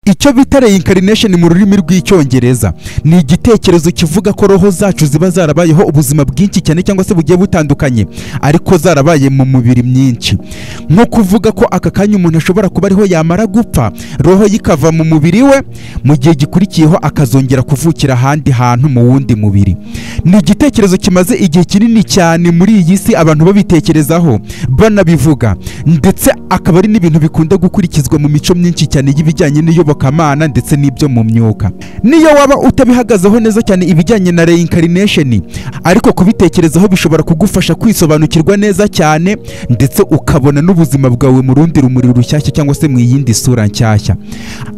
icyo bita reincarnation mu rurimi rw'icyongereza ni igitekerezo kivuga ko roho zacu ziba zarabayeho ubuzima bwinshi cyane cyangwa se bugiye butandukanye ariko zarabaye mu mubiri myinshi, nko kuvuga ko aka kanya umuntu ashobora kuba ariho yamara gupfa roho yikava mu mubiri we, mu gihe gikurikiyeho akazongera kuvukira ahandi hantu mu wundi mubiri. Ni igitekerezo kimaze igihe kinini cyane muri iyi si abantu babitekerezaho banabivuga, ndetse akaba ari n'ibintu bikunda gukurikizwa mu mico myinshi cyane y'ibijyanye n'iyobokamana ndetse n'ibyo mu myuka. Niyo waba utabihagazeho neza cyane ibijyanye na reincarnation, ariko kubitekerezaho bishobora kugufasha kwisobanukirwa neza cyane ndetse ukabona n'ubuzima bwawe mu rundi rumuri rushyashya cyangwa se mu yindi sura nshyashya.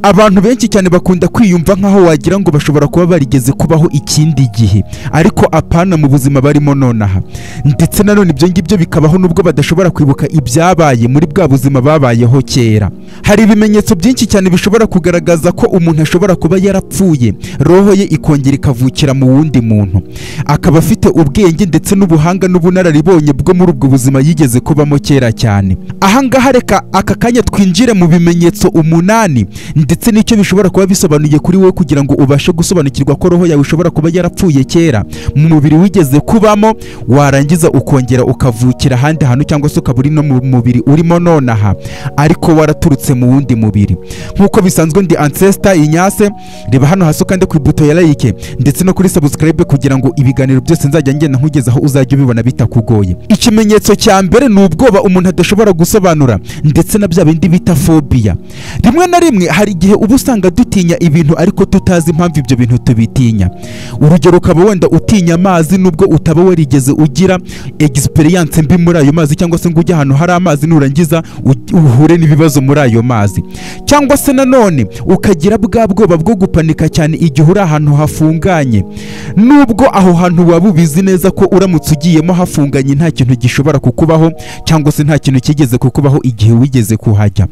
Abantu benshi cyane bakunda kwiyumva nkaho wagira ngo bashobora kuba barigeze kubaho ikindi gihe, ariko apana mu buzima barimo nonaha. Ndetse nanone ibyo ngibyo bikabaho nubwo badashobora kwibuka ibyabaye muri bwa buzima babayeho kera. Hari ibimenyetso byinshi cyane bishobora kugaragaza ko umuntu ashobora kuba yarapfuye, roho ye ikongera ikavukira mu wundi muntu, akaba afite ubwenge ndetse n'ubuhanga n'ubunararibonye bwo muri ubwo buzima yigeze kubamo kera cyane. Aha ngaha reka aka kanya twinjire mu bimenyetso 8 ndetse n'icyo bishobora kuba bisobanuye kuri wowe kugira ngo ubashe gusobanukirwa ko roho yawe ishobora kuba yarapfuye kera mu mubiri wigeze kubamo, warangiza ukongera ukavukira ahandi hantu cyangwa se ukaba uri no mu mubiri urimo nonaha ariko waraturutse mu wundi mubiri. Nk'uko bisanzwe ndi Ancestor Inyase, reba hano hasi kandi ku ibuto ya like ndetse no kuri subscribe kugira ngo ibiganiro byose nzajya ngenda nkugezaho uzajya ubibona bitakugoye. Ikimenyetso cya mbere ni ubwoba umuntu adashobora gusobanura ndetse na bya bindi bita phobia. Rimwe na rimwe hari igihe uba usanga dutinya ibintu ariko tutazi impamvu ibyo bintu tubitinya. Urugero ukaba wenda utinya amazi nubwo utaba warigeze ugira experience mbi muri ayo mazi, cyangwa se ngo ujye ahantu hari amazi nurangiza uhure n'ibibazo muri ayo mazi. Cyangwa se nanone ukagira bwa bwoba bwo gupanika cyane igihe uri ahantu hafunganye, nubwo aho hantu waba ubizi neza ko uramutse ugiyemo hafunganye nta kintu gishobora kukubaho cyangwa se nta kintu kigeze kukubaho igihe wigeze kuhajya.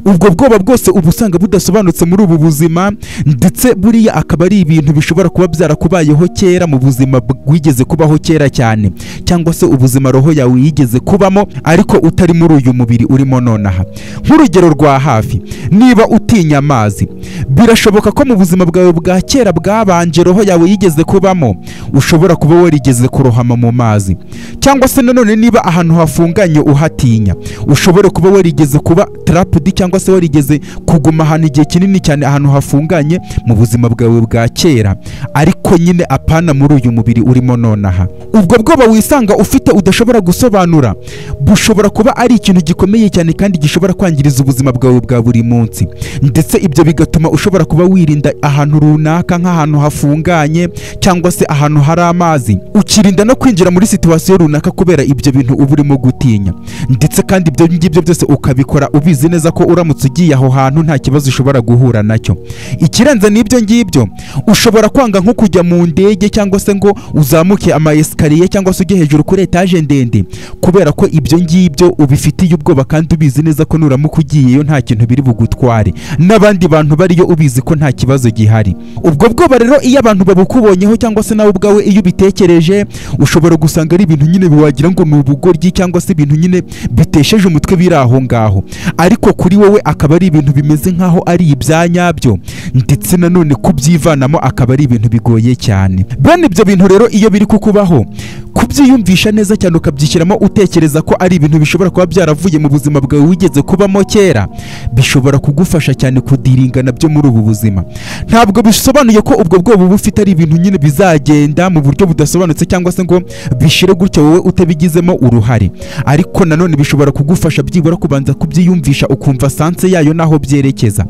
Ubwo bwoba bwose uba usanga budasobanutse muri ubu buzima, ndetse buriya akaba ari ibintu bishobora kuba byarakubayeho kera mu buzima wigeze kubaho kera cyane, cyangwa se ubuzima roho yawe yigeze kubamo ariko utari muri uyu mubiri urimo nonaha. Nk'urugero rwa hafi, niba utinya amazi, birashoboka ko mu buzima bwawe bwa kera bwabanje roho yawe yigeze kubamo ushobora kuba warigeze kurohama mu mazi. Cyangwa se nanone niba ahantu hafunganye uhatinya, ushobora kuba warigeze kuba trapped cyangwa se warigeze kuguma ahantu igihe kinini cyane ahantu hafunganye mu buzima bwawe bwa kera ariko nyine apana muri uyu mubiri urimo nonaha. Ubwo bwoba wisanga ufite udashobora gusobanura bushobora kuba ari ikintu gikomeye cyane kandi gishobora kwangiriza ubuzima bwawe bwa buri munsi, ndetse ibyo bigatuma ushobora kuba wirinda ahantu runaka nk'ahantu hafunganye cyangwa se ahantu hari amazi, ukirinda no kwinjira muri situation runaka kubera ibyo bintu uba urimo gutinya. Ndetse kandi ibyo ngibyo byose ukabikora ubizi neza ko uramutse ugiye aho hantu nta kibazo ushobora guhura nacyo. Ikirenze n'ibyo ngibyo, ushobora kwanga nko kujya mu ndege cyangwa se ngo uzamuke ama escalier cyangwa se ujye hejuru kuri etage ndende kubera ko ibyo ngibyo ubifitiye ubwoba kandi ubizi neza ko nuramuka ugiyeyo nta kintu biri bugutware, n'abandi bantu bariyo ubizi ko nta kibazo gihari. Ubwo bwoba rero iyo abantu babukubonyeho cyangwa se nawe ubwawe iyo ubitekereje, ushobora gusanga ari ibintu nyine biwagira ngo ni ubugoryi cyangwa se ibintu nyine bitesheje umutwe biri aho ngaho, ariko kuri wowe akaba ari ibintu bimeze nkaho ari ibyanyabyo, ndetse nanone kubyivanamo akaba ari ibintu bigoye cyane. Bene ibyo bintu rero iyo biri kukubaho, kubyiyumvisha neza cyane ukabyishyiramo utekereza ko ari ibintu bishobora kuba byaravuye mu buzima bwawe wigeze kubamo kera, bishobora kugufasha cyane kudiringana byo muri ubu buzima. Ntabwo bisobanuye ko ubwo bwoba uba ufite ari ibintu nyine bizagenda mu buryo budasobanutse cyangwa se ngo bishire gutyo wowe utabigizemo uruhare, ariko nanone bishobora kugufasha byibura kubanza kubyiyumvisha ukumva sanse yayo naho byerekeza.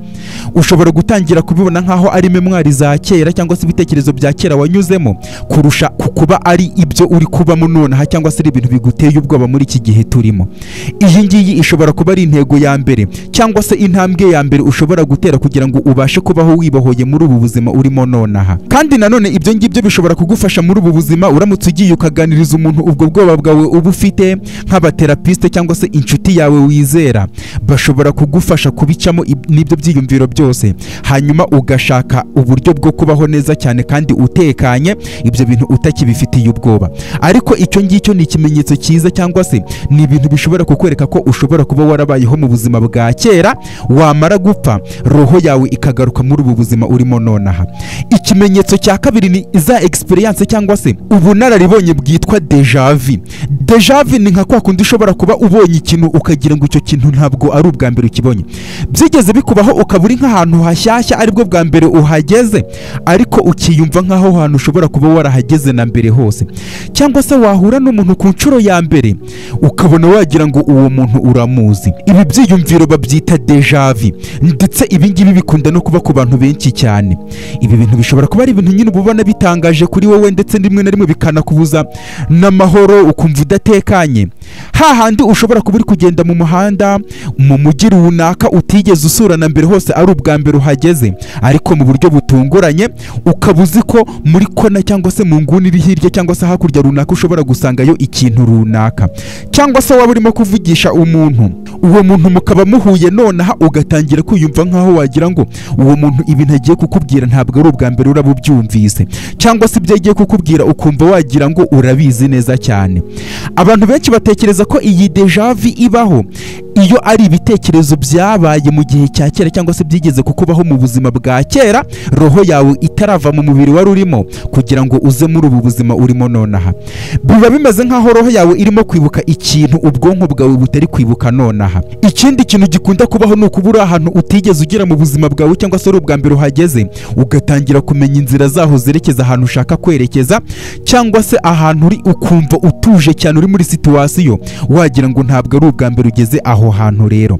Ushobora gutangira kubibona nkaho ari memwari za kera cyangwa se ibitekerezo bya kera wanyuzemo kurusha kuba ari ibyo uri kubamo nonaha cyangwa se ibintu biguteye ubwoba muri iki gihe turimo. Iyi ngiyi ishobora kuba ari intego ya mbere cyangwa se intambwe ya mbere ushobora gutera kugira ngo ubashe kubaho wibohoye muri ubu buzima urimo nonaha. Kandi nanone ibyo ngibyo bishobora kugufasha muri ubu buzima uramutse ugiye ukaganiriza umuntu ubwo bwoba bwawe uba ufite, nk'abaterapiste cyangwa se inshuti yawe wizera, bashobora kugufasha kubicamo n'ibyo byiyumviro byose byose, hanyuma ugashaka uburyo bwo kubaho neza cyane kandi utekanye, ibyo bintu utakibifitiye ubwoba. Ariko icyo ngicyo ni ikimenyetso cyiza, cyangwa se ni ibintu bishobora kukwereka ko ushobora kuba warabayeho mu buzima bwa kera, wamara gupfa roho yawe ikagaruka muri ubu buzima urimo nonaha. Ikimenyetso cya kabiri ni za experience cyangwa se ubunararibonye bwitwa deja vu. Deja vu ni nka kwa kundi ushobora kuba ubonye ikintu ukagira ngo icyo kintu ntabwo ari ubwa mbere ukibonye. Byigeze bikubaho ukaba uri nk'ahantu hashyashya aribwo bwa mbere uhageze, ariko ukiyumva nk'aho hantu ushobora kuba warahageze na mbere hose. Cyangwa se wahura n'umuntu ku nshuro ya mbere ukabona wagira ngo uwo muntu uramuzi. Ibi byiyumviro babyita deja vu, ndetse ibi ngibi bikunda no kuba ku bantu benshi cyane. Ibi bintu bishobora kuba ari ibintu nyine ubona bitangaje kuri wowe, ndetse rimwe na rimwe bikanakubuza n'amahoro, ukumva udatekanye. Hahandi ushobora kuba uri kugenda mu muhanda mu mujyi runaka utigeze usura na mbere hose, ari ubwa mbere uhageze, ariko mu buryo butunguranye ukaba uzi ko muri kona cyangwa se mu nguni iri hirya cyangwa se hakurya runaka ushobora gusangayo ikintu runaka. Cyangwa se waba urimo kuvugisha umuntu, uwo muntu mukaba muhuye nonaha ugatangira kwiyumva nk'aho wagira ngo uwo muntu ibintu agiye kukubwira ntabwo ari ubwa mbere uraba ubyumvise, cyangwa se ibyo agiye kukubwira ukumva wagira ngo urabizi neza cyane. Abantu benshi batekereza ko iyi deja vu ibaho iyo ari ibitekerezo byabaye mu gihe cya kera, cyangwa se byigeze kukubaho mu buzima bwa kera, roho yawe itarava mu mubiri wari urimo kugira ngo uze muri ubu buzima urimo nonaha. Biba bimeze nk'aho roho yawe irimo kwibuka ikintu ubwonko bwawe butari kwibuka nonaha. Ikindi kintu gikunda kubaho ni ukuba uri ahantu utigeze ugera mu buzima bwawe, cyangwa se ari ubwa mbere uhageze, ugatangira kumenya inzira zaho zerekeza ahantu ushaka kwerekeza, cyangwa se ahantu uri ukumva utuje cyane, uri muri situwasiyo wagira ngo ntabwo ari ubwa mbere ugeze aho hantu. Rero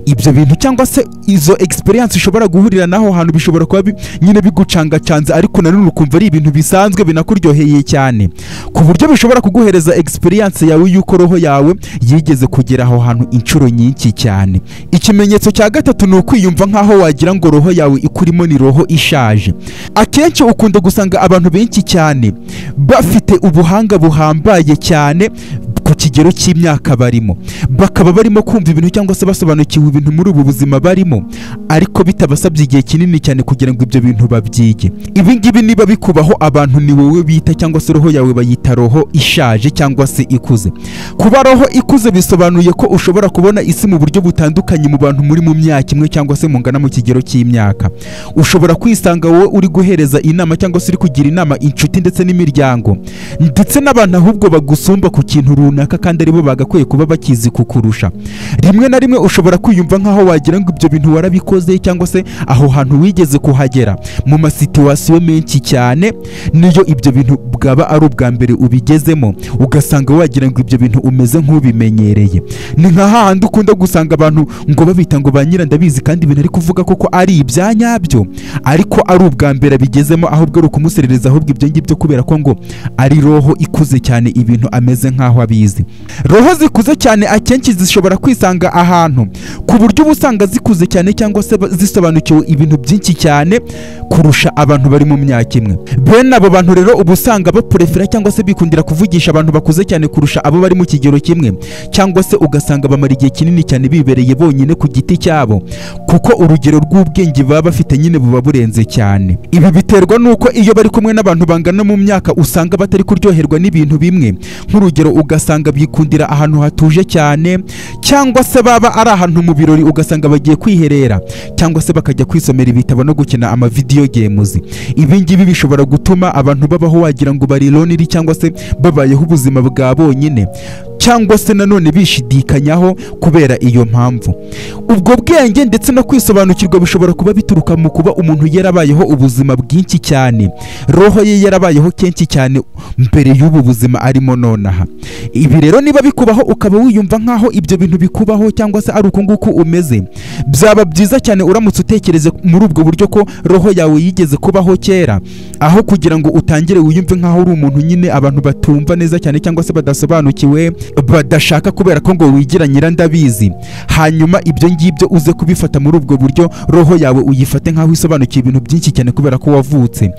ibyo bintu cyangwa se izo experience ushobora guhurira naho hantu bishobora kuba nyine bigucangacanze, ariko nanone ukumva ari ibintu bisanzwe binakuryoheye cyane, ku buryo bishobora kuguhereza experience yawe y'uko roho yawe yigeze kugera aho hantu inshuro nyinshi cyane. Ikimenyetso cya gatatu ni ukwiyumva nk'aho wagira ngo roho yawe ikurimo ni roho ishaje. Akenshi ukunda gusanga abantu benshi cyane bafite ubuhanga buhambaye cyane ku kigero cy'imyaka barimo, bakaba barimo kumva ibintu cyangwa se basobanukiwe ibintu muri ubu buzima barimo, ariko bitabasabye igihe kinini cyane kugira ngo ibyo bintu babyige. Ibi ngibi niba bikubaho, abantu ni wowe bita cyangwa se roho yawe bayita roho ishaje cyangwa se ikuze. Kuba roho ikuze bisobanuye ko ushobora kubona isi mu buryo butandukanye mu bantu muri mu myaka imwe cyangwa se mungana mu kigero cy'imyaka. Ushobora kwisanga wowe uri guhereza inama cyangwa se uri kugira inama inshuti ndetse n'imiryango, ndetse n'abantu ahubwo bagusumba ku kintu runaka kandi aribo bagakwiye kuba bakizi kukurusha. Rimwe na rimwe ushobora kwiyumva nk'aho wagira ngo ibyo bintu warabikoze, cyangwa se aho hantu wigeze kuhagera mu masituwasiyo menshi cyane, niyo ibyo bintu bwaba ari ubwa mbere ubigezemo, ugasanga wagira ngo ibyo bintu umeze nk'ubimenyereye. Ni nka hahandi ukunda gusanga abantu ngo babita ngo ba nyirandabizi, kandi ibintu ari kuvuga koko ari ibya nyabyo, ariko ari ubwa mbere abigezemo, ahubwo ari ukumuserereza ahubwo ibyo ngibyo, kubera ko ngo ari roho ikuze cyane ibintu ameze nk'aho abizi. Roho zikuze cyane akenshi zishobora kwisanga ahantu ku buryo ubusanga zikuze cyane cyangwa se zisobanukiwe ibintu byinshi cyane kurusha abantu bari mu myaka imwe. Bene abo bantu rero ubusanga baprefera cyangwa se bikundira kuvugisha abantu bakuze cyane kurusha abo bari mu kigero kimwe, cyangwa se ugasanga bamara igihe kinini cyane bibereye bonyine ku giti cyabo, kuko urugero rw'ubwenge baba bafite nyine buba burenze cyane. Ibi biterwa nuko iyo bari kumwe n'abantu bangana mu myaka usanga batari kuryoherwa n'ibintu bimwe. Nk'urugero ugasanga bikundira ahantu hatuje cyane, cyangwa se baba ari ahantu mu birori ugasanga bagiye kwiherera, cyangwa se bakajya kwisomera ibitabo no gukina ama video games. Ibi ngibi bishobora gutuma abantu babaho wagira ngo bari lonely, cyangwa se babayeho ubuzima bwa bonyine, cyangwa se nanone bishidikanyaho kubera iyo mpamvu. Ubwo bwenge ndetse no kwisobanukirwa bishobora kuba bituruka mu kuba umuntu yarabayeho ubuzima bwinshi cyane, roho ye yarabayeho kenshi cyane mbere y'ubu buzima arimo nonaha. Ibi rero niba bikubaho ukaba wiyumva nkaho ibyo bintu bikubaho cyangwa se ari uko nguko umeze, byaba byiza cyane uramutse utekereze muri ubwo buryo ko roho yawe yigeze kubaho kera, aho kugira ngo utangire wiyumve nkaho uri umuntu nyine abantu batumva neza cyane cyangwa se badasobanukiwe, badashaka kubera ko ngo wigira nyirandabizi, hanyuma ibyo ngibyo uze kubifata muri ubwo buryo roho yawe uyifate nkaho isobanukiye ibintu byinshi cyane kubera ko wavutse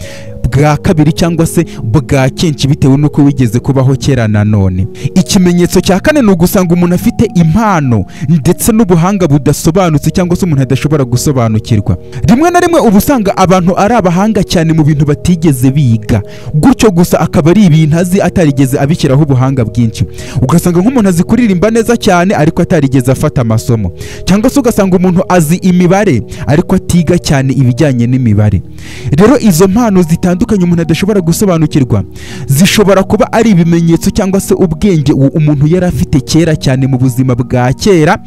bwa kabiri cyangwa se bwa kenshi bitewe n'uko wigeze kubaho kera nanone. Ikimenyetso cya kane ni ugusanga umuntu afite impano ndetse n'ubuhanga budasobanutse cyangwa se umuntu adashobora gusobanukirwa. Rimwe na rimwe uba usanga abantu ari abahanga cyane mu bintu batigeze biga, gutyo gusa akaba ari ibintu azi atarigeze abishyiraho ubuhanga bwinshi. Ugasanga nk'umuntu azi kuririmba neza cyane ariko atarigeze afata amasomo, cyangwa se ugasanga umuntu azi imibare ariko atiga cyane ibijyanye n'imibare. Rero izo mpano zitandukanye umuntu adashobora gusobanukirwa zishobora kuba ari ibimenyetso cyangwa se ubwenge umuntu yari afite kera cyane mu buzima bwa kera,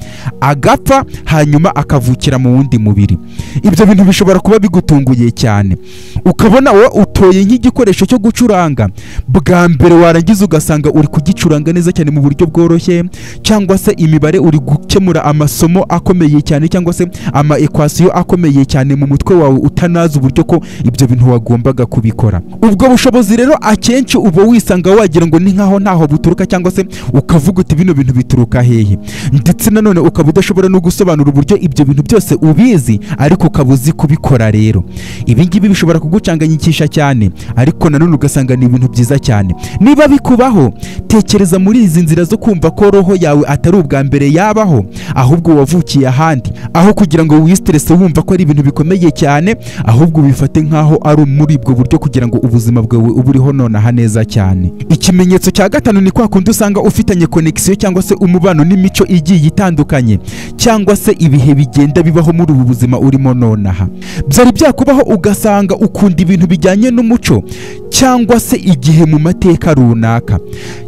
agapfa hanyuma akavukira mu wundi mubiri. Ibyo bintu bishobora kuba bigutunguye cyane, ukabona wowe utoye nk'igikoresho cyo gucuranga, bwa mbere warangiza ugasanga uri kugicuranga neza cyane mu buryo bworoshye, cyangwa se imibare uri gukemura amasomo akomeye cyane cyangwa se ama equation akomeye cyane mu mutwe wawe utanazi uburyo ko ibyo bintu wagombaga kubikora. Ubwo bushobozi rero akenshi uba wisanga wagira ngo ni nkaho ntaho buturuka, cyangwa se ukavuga uti bino bintu bituruka hehe, ndetse nanone ukaba udashobora no gusobanura uburyo ibyo bintu byose ubizi ariko ukaba uzi kubikora. Rero ibi ngibi bishobora kugucanganyikisha cyane, ariko nanone ugasanga ni ibintu byiza cyane. Niba bikubaho, tekereza muri izi nzira zo kumva ko roho yawe atari ubwa mbere yabaho, ahubwo wavukiye ahandi, aho kugira ngo wistresse wumva ko ari ibintu bikomeye cyane, ahubwo bifate nkaho ari muri ubwo buryo kugira ngo ubuzima bwawe uburiho nonaha neza cyane. Ikimenyetso cya gatanu ni kwa kundi usanga ufitanye connection cyangwa se umubano n'imico igiye itandukanye, cyangwa se ibihe bigenda bibaho muri ubu buzima urimo nonaha. Byari byakubaho ugasanga ukunda ibintu bijyanye n'umuco cyangwa se igihe mu mateka runaka,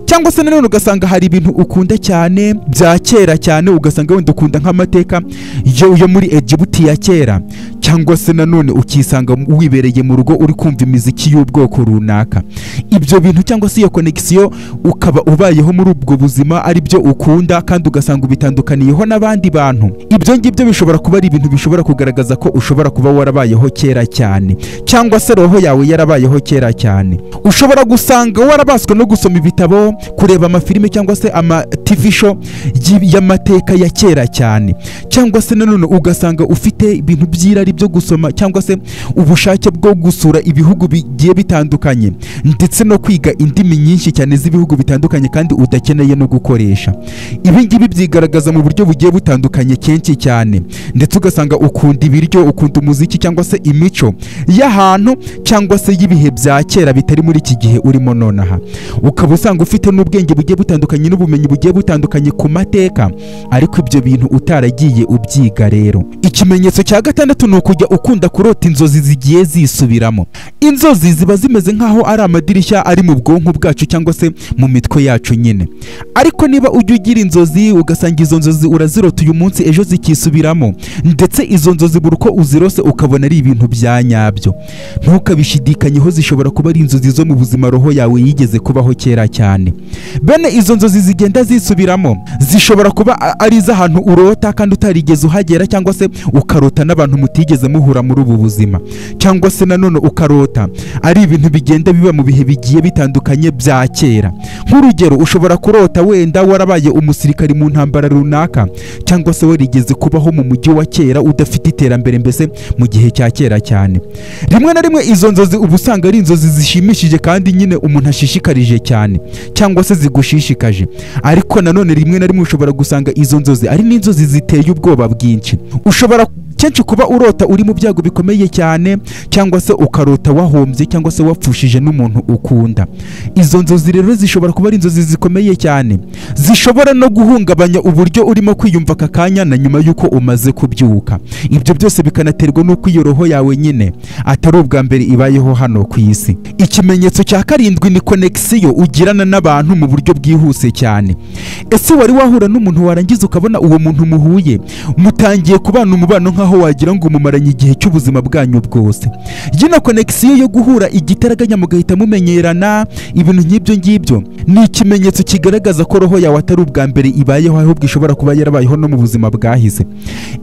cyangwa se nanone ugasanga hari ibintu ukunda cyane bya kera cyane, ugasanga wenda ukunda nk'amateka yo muri Egypt ya kera, cyangwa se nanone ukisanga wibereye mu rugo uri kumva imiziki y'ubwoko runaka. Ibyo bintu cyangwa se iyo connection ukaba ubayeho muri ubwo buzima ari byo ukunda, kandi ugasanga ubitandukaniyeho n'abandi bantu. Ibyo ngibyo bishobora kuba ari ibintu bishobora kugaragaza ko ushobora kuba warabayeho kera cyane, cyangwa se roho yawe yarabayeho kera cyane. Ushobora gusanga warabaswe no gusoma ibitabo, kureba amafilime cyangwa se ama TV show y'amateka ya kera cyane, cyangwa se nanone ugasanga ufite ibintu by'irari byo gusoma cyangwa se ubushake bwo gusura ibihugu bigiye bitandukanye, ndetse no kwiga indimi nyinshi cyane z'ibihugu bitandukanye kandi udakeneye no gukoresha. Ibi ngibi byigaragaza mu buryo bugiye butandukanye kenshi cyane, ndetse ugasanga ukunda ibiryo, ukunda umuziki cyangwa se imico y'ahantu cyangwa se y'ibihe bya kera bitari muri iki gihe urimo nonaha. Ukaba usanga ufite n'ubwenge bugiye butandukanye n'ubumenyi bugiye butandukanye ku mateka, ariko ibyo bintu utaragiye ubyiga. Rero ikimenyetso cya gatandatu ni ukujya ukunda kurota inzozi zigiye zisubiramo. Inzozi ziba zimeze nkaho ari amadirishya ari mu bwonko bwacu cyangwa se mu mitwe yacu nyine, ariko niba ujya ugira inzozi ugasanga izo nzozi urazirota uyu munsi ejo zikisubiramo, ndetse izo nzozi buri uko uzirose ukabona ari ibintu bya nyabyo, ntukabishidikanyeho, zishobora kuba ari inzozi zo mu buzima roho yawe yigeze kubaho kera cyane. Bene izo nzozi zigenda zisubiramo zishobora kuba ari iz'ahantu urota kandi utarigeze uhagera, cyangwa se ukarota n'abantu mutigeze muhura muri ubu buzima, cyangwa se nanone ukarota ari ibintu bigenda biba mu bihe bigiye bitandukanye bya kera. Nk'urugero, ushobora kurota wenda warabaye umusirikari mu ntambara runaka, cyangwa se warigeze kubaho mu mujyi wa kera udafite iterambere, mbese mu gihe cya kera cyane. Rimwe na rimwe izo nzozi uba usanga ari inzozi zishimishije kandi nyine umuntu ashishikarije cyane, cyangwa se zigushishikaje, ariko nanone rimwe na rimwe ushobora gusanga izo nzozi ari n'inzozi ziteye ubwoba bwinshi. Ushobora kenshi kuba urota uri mu byago bikomeye cyane, cyangwa se ukarota wahombye cyangwa se wapfushije n'umuntu ukunda. Izo nzozi rero zishobora kuba ari inzozi zikomeye cyane, zishobora no guhungabanya uburyo urimo kwiyumva aka kanya na nyuma y'uko umaze kubyuka. Ibyo byose bikanaterwa n'uko iyo roho yawe nyine atari ubwa mbere ibayeho hano ku isi. Ikimenyetso cya karindwi ni connection ugirana n'abantu mu buryo bwihuse cyane. Ese wari wahura n'umuntu warangiza ukabona uwo muntu muhuye mutangiye kubana umubano nkaho wagira ngo umumaranye igihe cy'ubuzima bwanyu bwose? Yino connection yo guhura igitaraganya mugahita mumenyerana, ibintu nk'ibyo ngibyo ni ikimenyetso kigaragaza ko roho yawe atari ubwa mbere ibayeho, ahubwo ishobora kuba yarabayeho no mu buzima bwahise.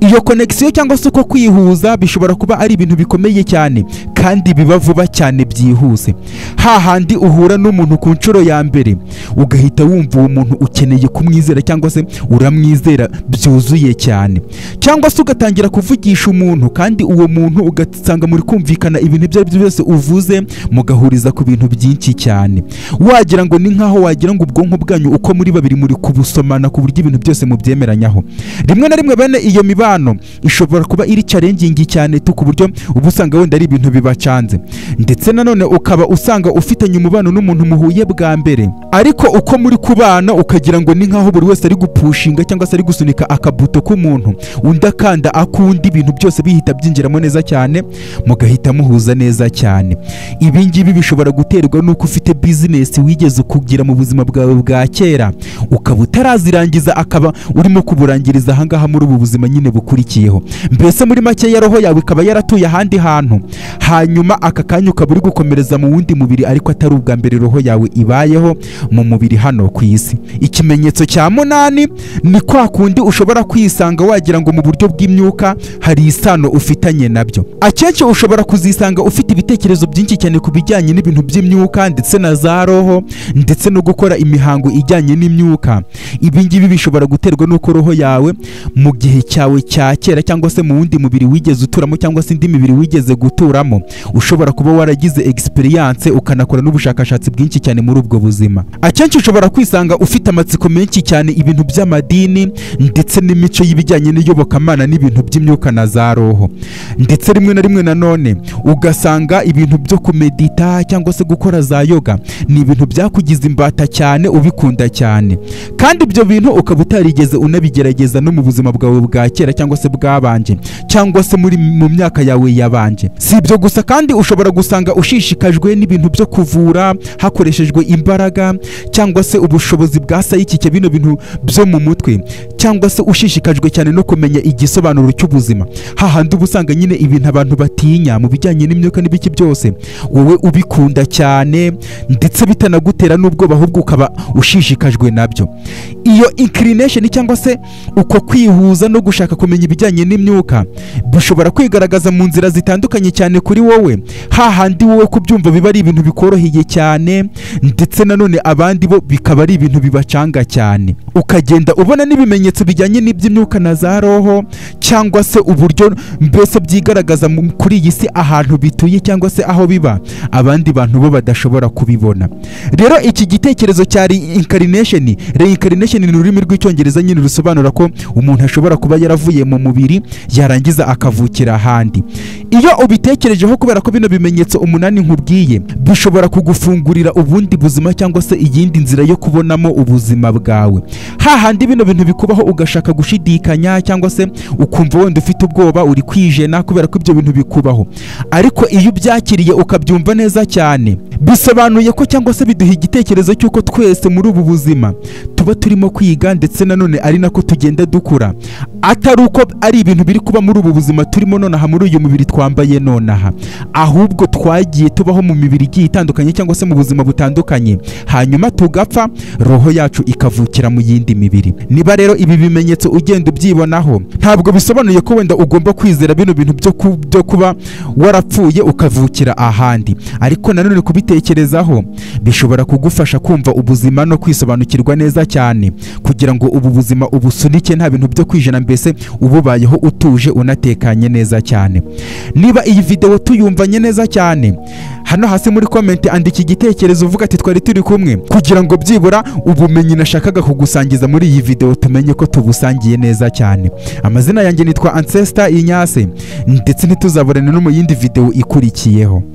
Iyo connection cyangwa se uko kwihuza bishobora kuba ari ibintu bikomeye cyane kandi biba vuba cyane byihuse. Hahandi uhura n'umuntu ku nshuro ya mbere ugahita wumva uwo muntu ukeneye kumwizera cyangwa se uramwizera byuzuye cyane, cyangwa se ugatangira kuvuga uvugisha umuntu kandi uwo muntu ugasanga muri kumvikana ibintu ibyo ari byo byose uvuze mugahuriza ku bintu byinshi cyane, wagira ngo ni nkaho wagira ngo ubwonko bwanyu uko muri babiri muri kubusomana ku buryo ibintu byose mubyemeranyaho. Rimwe na rimwe bene iyo mibano ishobora kuba iri challenging cyane ku buryo ubu usanga wenda ari ibintu bibacanze, ndetse nanone ukaba usanga ufitanye umubano n'umuntu muhuye bwa mbere, ariko uko muri kubana ukagira ngo ni nkaho buri wese ari gupushinga cyangwa se ari gusunika akabuto k'umuntu undi akanda akundi, ibintu byose bihita byinjiramo neza cyane mugahita muhuza neza cyane. Ibi ngibi bishobora guterwa n'uko ufite business wigeze kugira mu buzima bwawe bwa kera ukaba utarazirangiza, akaba urimo kuburangiriza ahangaha muri ubu buzima nyine bukurikiyeho. Mbese muri make ya roho yawe ikaba yaratuye ahandi hantu, hanyuma aka kanya ukaba uri gukomereza mu wundi mubiri ariko atari ubwa mbere roho yawe ibayeho mu mubiri hano ku isi. Ikimenyetso cya munani ni kwa kundi ushobora kwisanga wagira ngo mu buryo bw'imyuka hari isano ufitanye nabyo. Akenshi ushobora kuzisanga ufite ibitekerezo byinshi cyane ku bijyanye n'ibintu by'imyuka ndetse na za roho ndetse no gukora imihango ijyanye n'imyuka. Ibi ngibi bishobora guterwa n'uko roho yawe mu gihe cyawe cya kera cyangwa se mu wundi mubiri wigeze uturamo cyangwa se indi mibiri wigeze guturamo ushobora kuba waragize experience ukanakora n'ubushakashatsi bwinshi cyane muri ubwo buzima. Akenshi ushobora kwisanga ufite amatsiko menshi cyane ibintu by'amadini ndetse n'imico y'ibijyanye n'iyobokamana n'ibintu by'imyuka na za roho, ndetse rimwe na rimwe nanone ugasanga ibintu byo kumedita cyangwa se gukora za yoga ni ibintu byakugize imbata cyane ubikunda cyane, kandi ibyo bintu ukaba utarigeze unabigerageza no mu buzima bwawe bwa kera cyangwa se bwabanje cyangwa se mu myaka yawe yabanje. Si ibyo gusa kandi ushobora gusanga ushishikajwe n'ibintu byo kuvura hakoreshejwe imbaraga cyangwa se ubushobozi bwa sayikike, bino bintu byo mu mutwe, cyangwa se ushishikajwe cyane no kumenya igisobanuro cy'ubuzima, hahandi uba usanga nyine ibintu abantu batinya mu bijyanye n'imyuka n'ibiki byose wowe ubikunda cyane ndetse bitanagutera n'ubwoba ahubwo ukaba ushishikajwe nabyo. Iyo inclination cyangwa se uko kwihuza no gushaka kumenya ibijyanye n'imyuka bishobora kwigaragaza mu nzira zitandukanye cyane kuri wowe, hahandi wowe kubyumva biba ari ibintu bikoroheye cyane ndetse nanone abandi bo bikaba ari ibintu bibacanga cyane, ukagenda ubona n'ibimenyetso bijyanye n'iby'imyuka na za roho cyangwa se uburyo mbese byigaragaza kuri iyi si ahantu bituye cyangwa se aho biba abandi bantu bo badashobora kubibona. Rero iki gitekerezo cya reincarnation ni ururimi rw'icyongereza nyine rusobanura ko umuntu ashobora kuba yaravuye mu mubiri yarangiza akavukira ahandi. Iyo ubitekerejeho kubera ko bino bimenyetso umunani nkubwiye bishobora kugufungurira ubundi buzima cyangwa se iyindi nzira yo kubonamo ubuzima bwawe, hahandi bino bintu bikubaho ugashaka gushidikanya cyangwa se ukumva wenda ufite ubwoba uri kwijena kubera ko ibyo bintu bikubaho, ariko iyo ubyakiriye ukabyumva neza cyane bisobanuye ko cyangwa se biduha igitekerezo cy'uko twese muri ubu buzima tuba turimo kwiga ndetse nanone ari nako tugenda dukura, atari uko ari ibintu biri kuba muri ubu buzima turimo nonaha muri uyu mubiri twambaye nonaha, ahubwo twagiye tubaho mu mibiri igiye itandukanye cyangwa se mu buzima butandukanye hanyuma tugapfa roho yacu ikavukira mu yindi mibiri. Niba rero ibi bimenyetso ugenda ubyibonaho ntabwo bisobanuye ko wenda ugomba kwizera bino bintu byo kuba warapfuye ukavukira ahandi, ariko nanone kubitekerezaho bishobora kugufasha kumva ubuzima no kwisobanukirwa neza cyane kugira ngo ubu buzima ubusunike nta bintu byo kwijana, mbese ububayeho utuje unatekanye neza cyane. Niba iyi video tuyumvanye neza cyane, hano hasi muri comment andika igitekerezo uvuga ati twari turi kumwe, kugira ngo byibura ubumenyi nashakaga kugusangiza muri iyi video tumenye ko tubusangiye neza cyane. Amazina yanjye nitwa Ancestor Inyase, ndetse ntituzaborane no mu yindi video ikurikiyeho.